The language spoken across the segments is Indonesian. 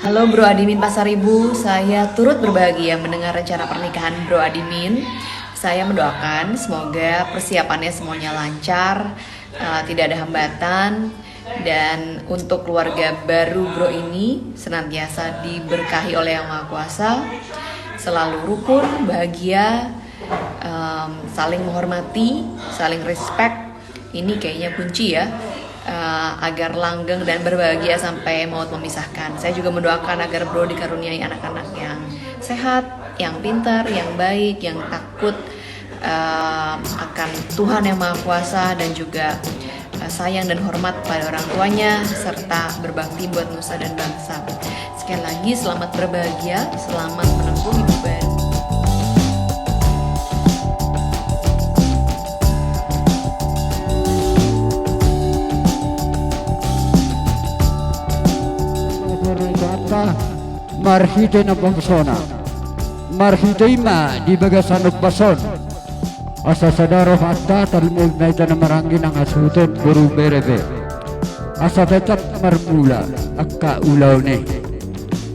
Halo Bro Adimin Pasaribu, saya turut berbahagia mendengar rencana pernikahan Bro Adimin. Saya mendoakan semoga persiapannya semuanya lancar, tidak ada hambatan, dan untuk keluarga baru Bro ini senantiasa diberkahi oleh Yang Maha Kuasa, selalu rukun, bahagia, saling menghormati, saling respect. Ini kayaknya kunci ya. Agar langgeng dan berbahagia sampai maut memisahkan. Saya juga mendoakan agar Bro dikaruniai anak-anak yang sehat, yang pintar, yang baik, yang takut akan Tuhan Yang Maha Kuasa, dan juga sayang dan hormat pada orang tuanya, serta berbakti buat nusa dan bangsa. Sekali lagi selamat berbahagia, selamat menempuh hidup baru. Marhite na pampasona marhite ma di bagasanok bason asa sadaro hatta talmud na ita na marangin ang asuton guru berebe asa tetap marmula akka ulaw ni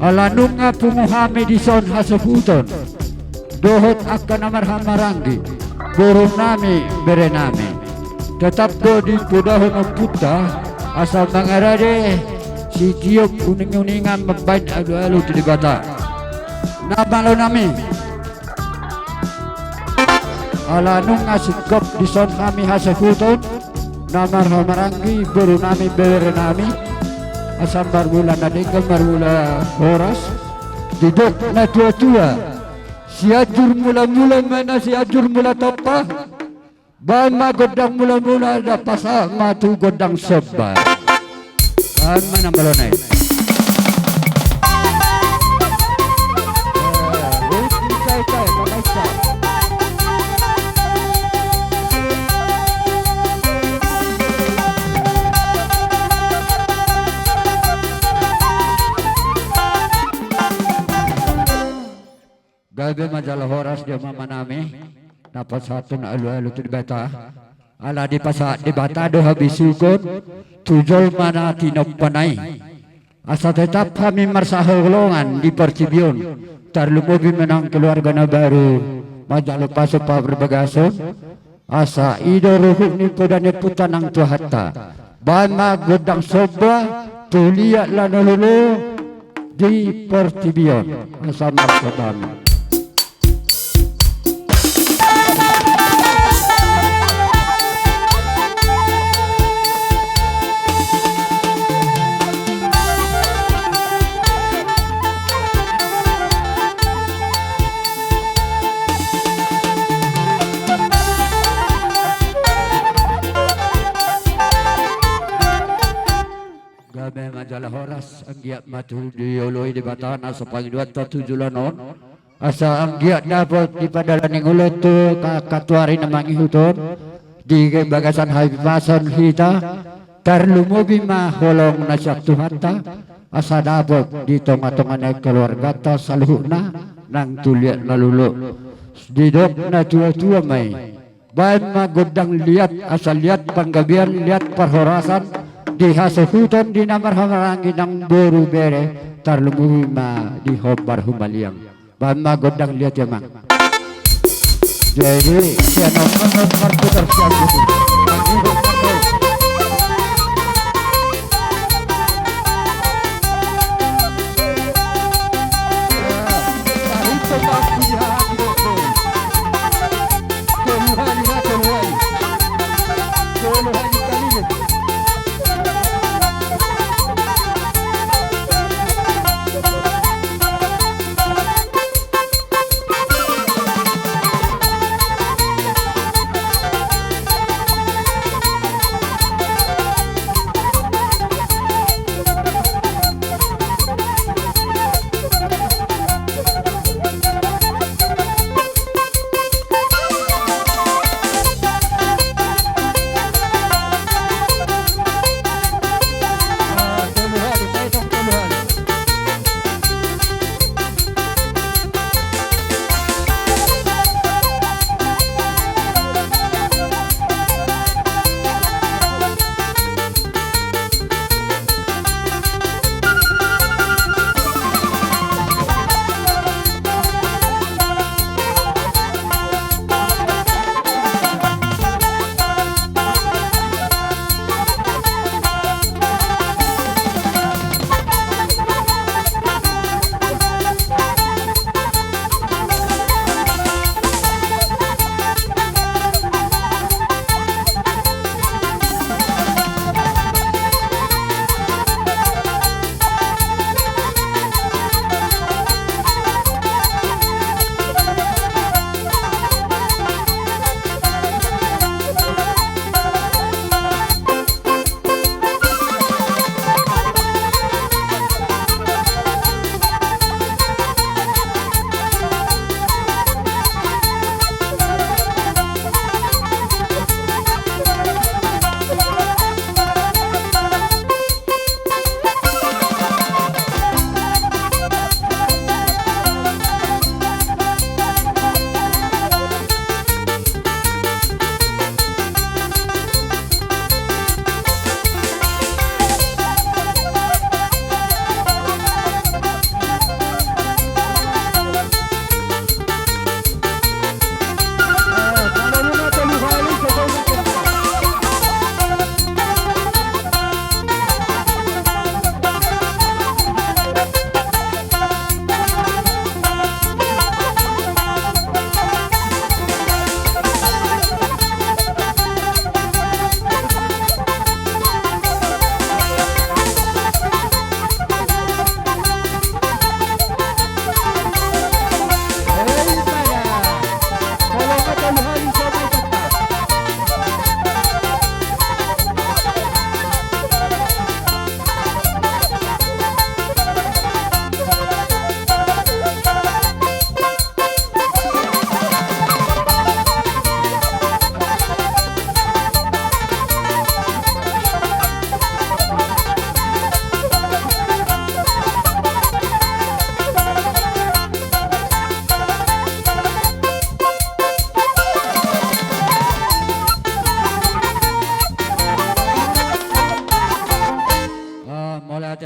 alanong nga pumuhami di son hasuputon dohot akka na marhamaranggi guru nami bere nami tetap do di pudahon ng puta asa mangarade si Tiyok uning-uningan magbayad alo-alo di bata. Nabalo namin. Alanong nga sikop di son kami hasakuton na marhamaranggi buru nami bere nami asam marmula na dinggal marmula oras didok na tua-tua siajur mula-mula mana siajur mula topa bahan magodang mula-mula ada pasa matu godang sebar. Mana balonay? Gabi majalah horas dia mama nami dapat satu na alu-alu tu di bata ala di pasa di bata do habis sukun tujol mana tinok panay asa tetap kami marsahulungan di Percibion tarlumubi menang keluarga na baru majalo paso pa berbagason asa ido ruhuk ni kodane putanang tuhatta bana godang soba tulia lanululu di Percibion asa marsabami. Majalah horas anggiat matu dioloi di batan asa pangidua tatujulanon asa anggiat dapat di padalaning ulet tu katuari namangi huton di bagasan habibasan hita tarlumubi mah holong nasyak tuhata asa dapat di tonga-tongan keluarga ta saluhna nang tuliat lalulu didok na tua-tua mai bahan magodang liat asa liat panggabian liat perhorasan di hasuhuton di namar hamarangin ng buru bere tarlumuhima di hobar humaliang bama godang lihat ya mang jadi siya nonton marputar siya gitu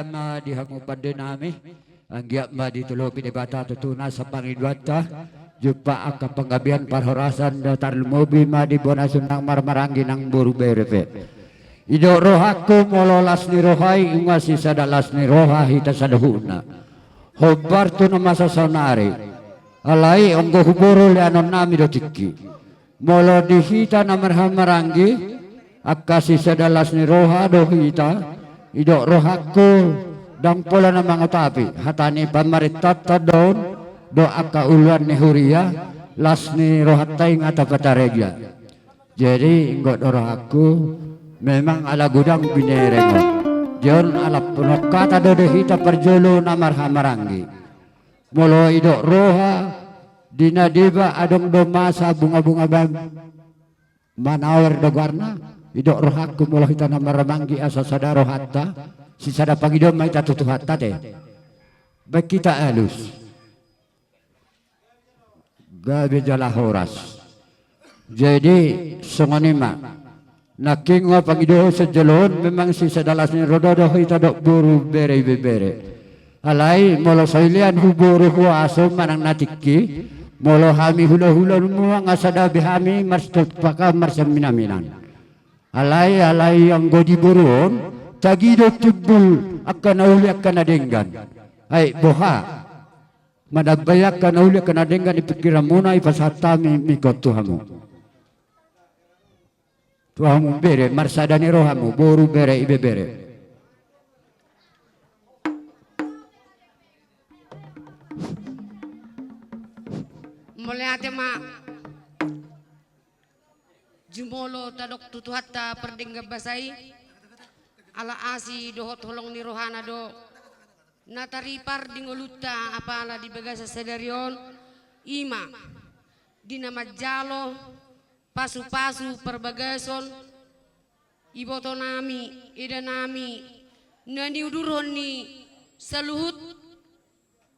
ma dihangu pada nami anggiat ma ditulopi di bata tutuna sa pangidwata jupa aka penggabian parhorasan datar lumobi ma di bona sunang marmaranggi nang buru berepe ido rohaku mololas ni rohai ingasi sadalas ni roha hita sadahuna hobar tu na masa sonari alai onggo huburu le anon nami do tiki molo dihita na marmaranggi akasi sadalas ni roha do hita idok rohaku dang pola na mga tapi hatani pamaritat tadon do aka uluan ni huria las ni rohatay nga tapataregya jadi inggot rohaku memang ala gudang binerengo jon ala punokata do hita perjolo na marhamaranggi molo idok roha dina diba adong do masa bunga-bunga bang manawar do garna idok rohaku mula hita na maramanggi asa sadaro hatta si sada pangidom may tatutu hatta te baik kita alus gabi jala horas jadi songonima naking wa pangido sa jalon memang si sadalas ni rododo hita dok buru bere bere alay molo soilian huburu huwa aso manang natikki molo hami hula-hula mua nga sadabi hami marstot paka marsaminaminan alay yang godi buron tagido tibul akan uli akan adenggan ay boha madabayak akan uli akan adenggan ipikiran muna ipasatami mikot tuhamu bere marsadani rohamu boru bere ibe bere mulai ate ma jumolo tadok tutuhatta perdengga basai ala asi dohot holong ni rohana do nataripar dingoluta apala di bagasa sedarion ima dina majalo pasu-pasu perbagason iboto nami ida nami nani udurhon ni saluhut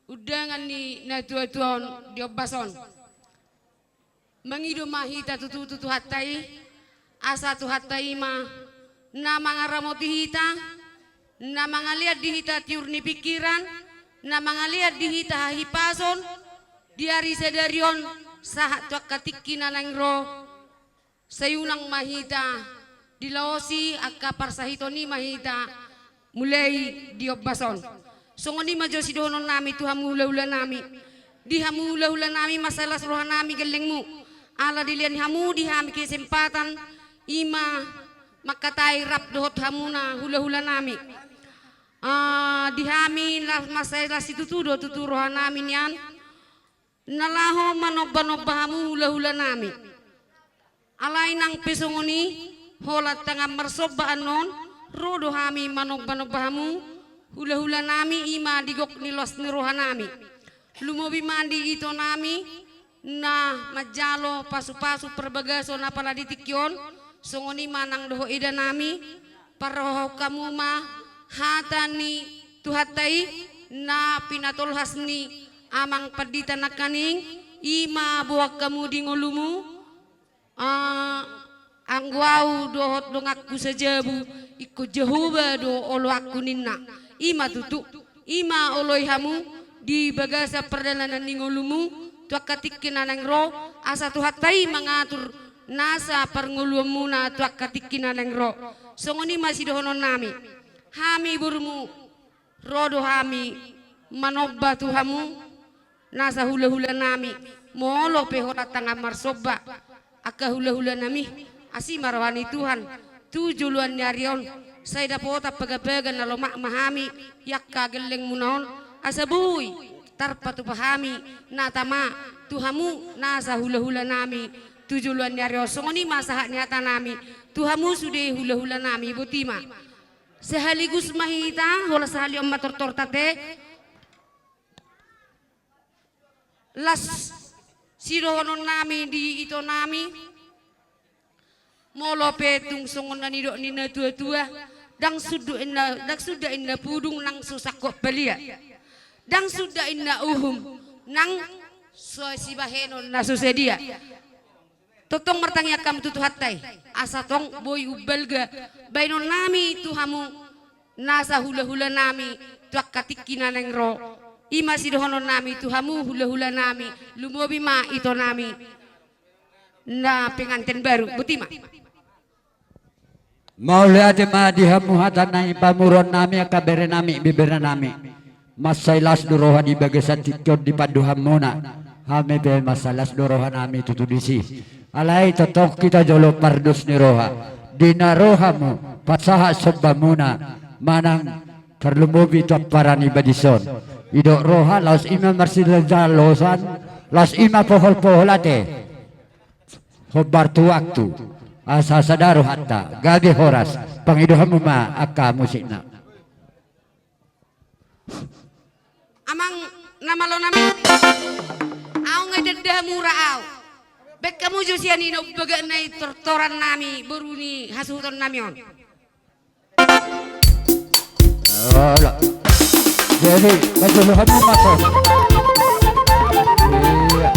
udangan ni natuatuan diobason mangido mahita tutu hatai asa tu hatai ma na mangaramoti hita na mangaliat di hita tiurni pikiran na mangaliat di hita hipason diari sedarion sahat tuak katikki nalangro sayunang mahita dilaosi akka parsahitoni mahita mulai diobbason songoni majo sidonon nami Tuhan mula-ula nami dihamula-ula nami masalah roha nami gelengmu ala dilian hamu dihami kesempatan ima makatai rap dohot hamuna hula-hula nami dihami lah masalah situ tudo tutu roha nami nian nalaho manobba-nobba hamu hula-hula nami alai nang pesongoni holat tengah mersoba anon rodo hami manobba-nobba hamu hula-hula nami ima digok nilos ni roha nami lumobi mandi ito nami na majalo pasu-pasu perbagaso na pala ditikyon songoni manang doho ida nami paroho kamu ma hatani tuhatai na pinatolhas ni amang padita nakaning ima buak kamu di ngolumu angwau dohot dongakku sejabu ikut Jehovah do olo aku ninna ima tutu ima oloi hamu di bagasa perdalanan ni ngolumu tuak katikin anang ro asa tuhatai mengatur nasa perngulumu na tuak katikin anang ro songoni masih dohonon nami hami burmu rodo hami manobba tuhamu nasa hula-hula nami molo pehora tangga marsoba akka hula-hula nami asi marwani Tuhan tujuluan nyarion saya dapota pagapagan na lomak mahami yakka geleng munaon asabui tarpatu pahami natama tuhamu nasa hula-hula nami tujuluan nyarion songoni masahat nyata nami tuhamu sudah hula-hula nami butima sehaligus mahita hola sehali om mator tate las sirohonon nami di ito nami molo petung songon nanido nina tua-tua dang sudah inna pudung nang susakok belia dang sudah inna uhum nang si bahenon na susedia totong mertangya kam tutu hatai asa tong boy ubelga bainon nami tuhamu nasa hula-hula nami tuak katikina neng ro ima sidohono nami tuhamu hula-hula nami lumobi ma ito nami na pengantin baru butima Maulid ma dihamu hatan nai pamuron nami akabere nami bibere nami masailas durohan di bagasan tikon di paduhamuna hame be masalas durohan nami tutudisi alai totok kita jolo pardus ni roha dina rohamu pasaha sebamuna manang terlumubi tu parani badison idok roha laos ima marsilajal losan laos ima pohol-poholate hobar tu waktu asa sadaru hatta gabi horas pangidohamu ma akka musikna amang nama lo nami au ngededah murah au bek kamu josiani no baga nai tortoran nami beruni hasuton nami on Olah. Jadi majuluhanmu maton iya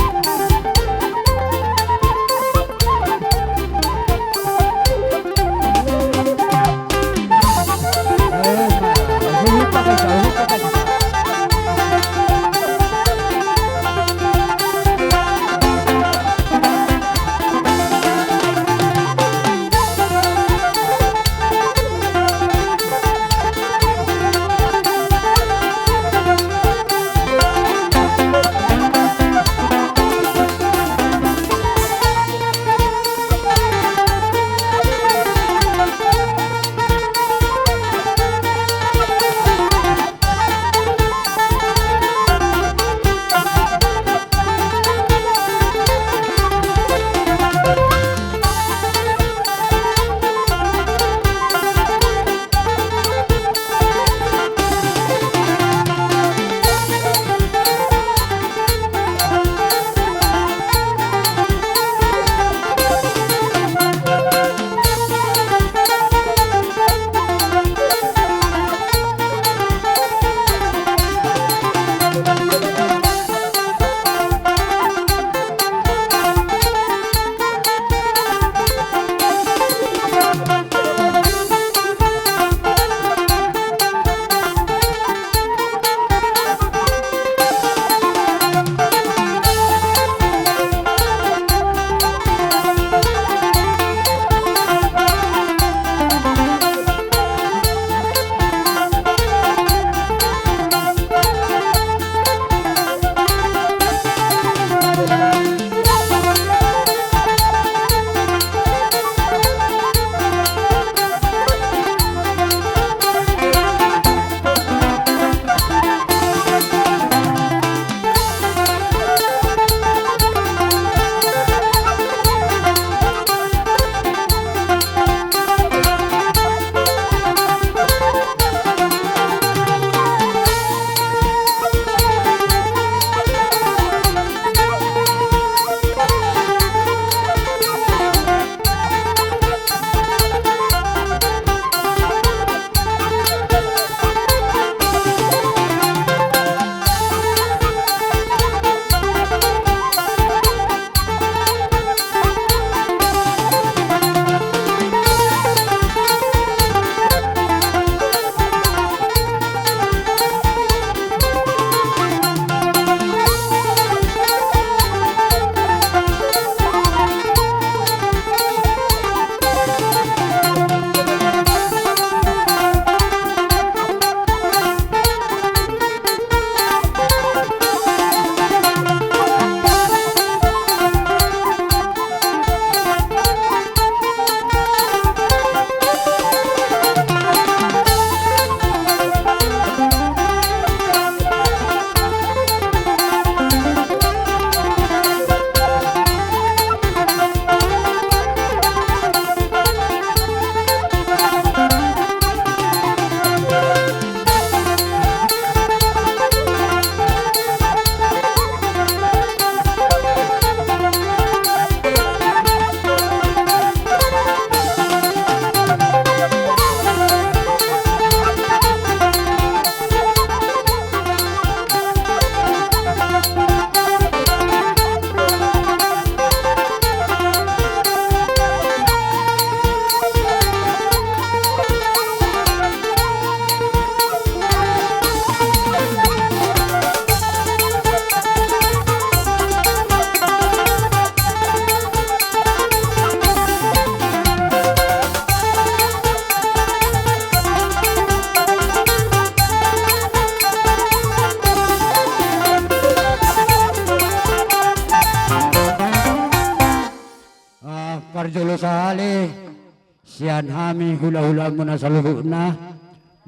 masian hami hula-hula muna saluhuna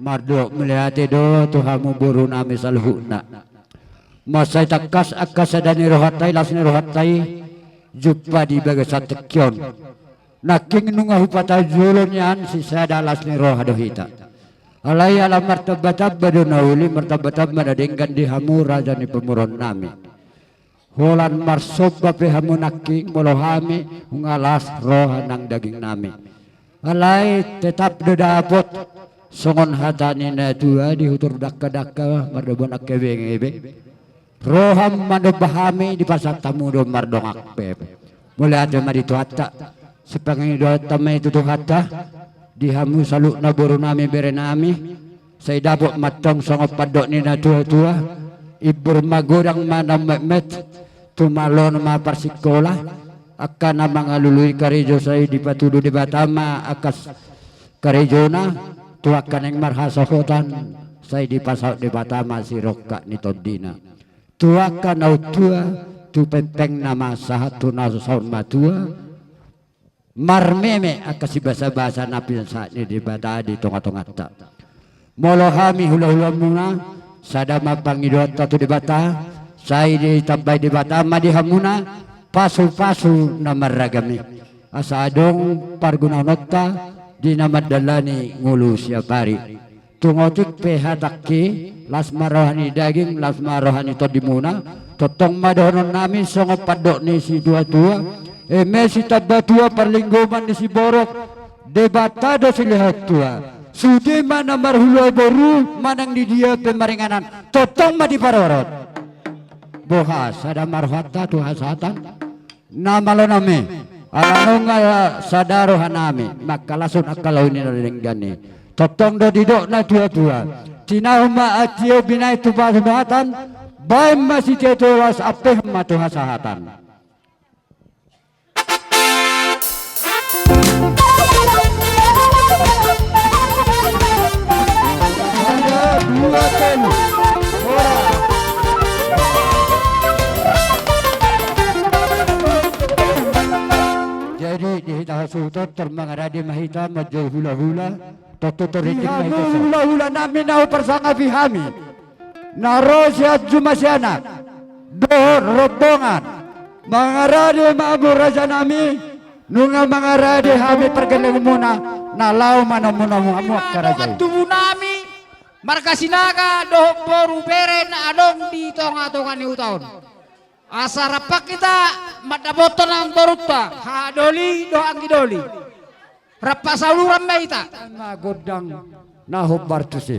mardok melihati do tuhamu buru nami saluhuna masay takas akas sadani rohatay lasni rohatay jumpa di bagasat tekyon naking nunga hupata julon yan si sada lasni rohadohita alay alam martabatab badunawuli martabatab madadinggan di hamu raja ni pemuron nami Holan marsob bape hamu naking molohami ungalas roha nang daging nami. Alay tetap dedapot songon hatani na tua dihutur dakka mardobon akebeng-ebeng. Roham mandobahami di pasar tamu do mardongak pep. Mulai ada maritu hatta sepangi do tamai itu hatta di hamu saluk naburu nami berenami. Saya dapot matong songo padok ni na tua-tua. Ibur magorang mana memet tumalon ma persikola akan mga luluy karejo say di patudo di Batama akas karejona tuakan yang marhasahotan say di pasal di Batama si Roka ni Tondina tuakan au tua tu penteng nama sahatu nasaun matua marmeme akas si basa-basa napil saat ni di Bata di tonga-tonga ta molohami hula-hula muna sadama pangidot tatu di Bata saya ditambah di Batama di hamuna pasu-pasu nama ragami asa adong parguna nota di nama dalani ngulu siapari tungotik pehataki las marohani daging las marohani to dimuna totong madonon nami songo padok ni si dua-dua si tabatua perlinggoman ni si borok debatado si lihat tua sude mana marhulu boru manang di dia pemaringanan totong ma di parorot bohas ada marhata tu hasatan nama lo nami alanong sadarohan nami maka lasun akalau ini nenggani totong do didok na tua-tua tinahuma atio binai tu bahatan baim masih tetulas apeh matu hasahatan ada dua tenu jadi dihita sultan termangaradi mahita majul hula-hula toto toritik mahita hula-hula nami nau persanga bihami naro siat jumasiana do rombongan mangaradi ma'amu raja nami nunga mangaradi hami pergeleng muna nalau mana muna muamuak karajai tubuh nami markasinaga doh boru beren adong di tonga-tonga ni utaun asarapak kita madaboton ang torutta hadoli do ang idoli rapa saluran baita na godang nahob bartusi